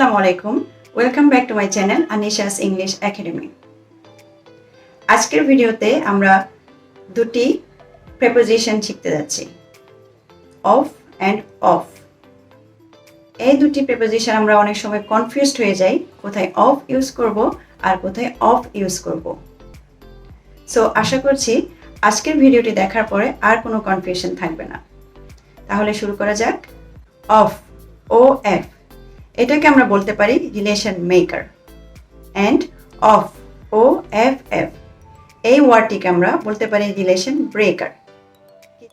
আসসালামু আলাইকুম welcome back to my channel ANNISHA'S English academy. আজকের ভিডিওতে আমরা দুটি প্রেপোজিশন শিখতে যাচ্ছি, অফ অ্যান্ড অফ। এই দুটি প্রেপোজিশন আমরা অনেক সময় কনফিউজড হয়ে যাই, কোথায় অফ ইউজ করব আর কোথায় অফ ইউজ করব। সো আশা করছি আজকের ভিডিওটি দেখার পরে আর কোনো কনফিউশন থাকবে না। তাহলে শুরু করা যাক। অফ, ও এফ, এটাকে আমরা বলতে পারি relation maker. And of, O F F, এই ওয়ার্ডটিকে আমরা বলতে পারি রিলেশন ব্রেকার।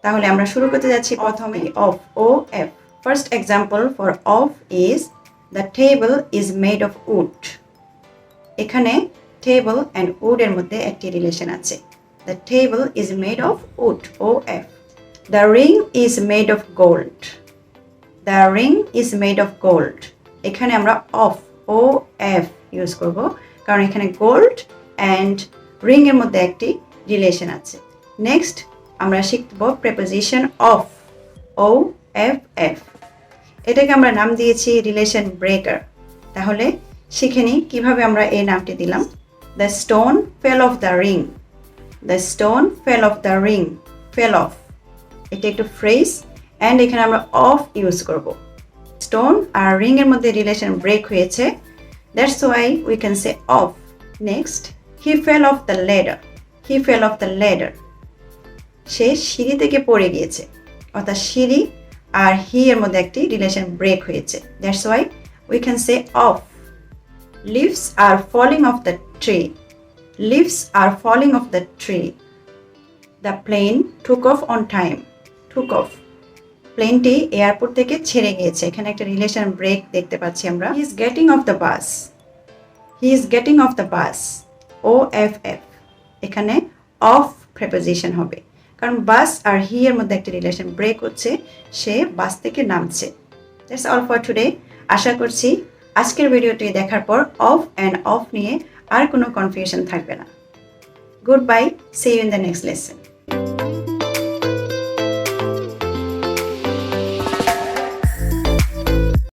তাহলে আমরা শুরু করতে যাচ্ছি প্রথমে of, O F. First example for of is the table is made of wood. এখানে টেবল অ্যান্ড উডের মধ্যে একটি রিলেশন আছে। The table is made of wood, O F. The ring is made of gold. The ring is made of gold. এখানে আমরা of, O F use করব, কারণ এখানে গোল্ড অ্যান্ড রিং এর মধ্যে একটি রিলেশন আছে। নেক্সট আমরা শিখব preposition of, O F F. এটাকে আমরা নাম দিয়েছি রিলেশন ব্রেকার। তাহলে শিখে নিই কীভাবে আমরা এই নামটি দিলাম। The stone fell off the ring. The stone fell off the ring, fell off, এটা একটু ফ্রেজ অ্যান্ড এখানে আমরা অফ ইউজ করব। স্টোন আর রিং এর মধ্যে রিলেশন ব্রেক হয়েছে, that's why we can say off. Next, he fell off the ladder. He fell off the ladder, সে সিঁড়ি থেকে পড়ে গিয়েছে, অর্থাৎ সিঁড়ি আর হি এর মধ্যে একটি রিলেশন ব্রেক হয়েছে, that's why we can say off. Leaves are falling off the tree. Leaves are falling off the tree. The plane took off on time. Took off, প্লেনটি এয়ারপোর্ট থেকে ছেড়ে গিয়েছে, এখানে একটা রিলেশন ব্রেক দেখতে পাচ্ছি আমরা। He is getting off the bus. He is getting off the bus, O F F. এখানে অফ প্রেপোজিশন হবে, কারণ বাস আর হি এর মধ্যে একটা রিলেশন ব্রেক হচ্ছে, সে বাস থেকে নামছে। That's all for today. আশা করছি আজকের ভিডিওটি দেখার পর অফ অ্যান্ড অফ নিয়ে আর কোনো কনফিউশন থাকবে না। Good bye, see you in the next lesson.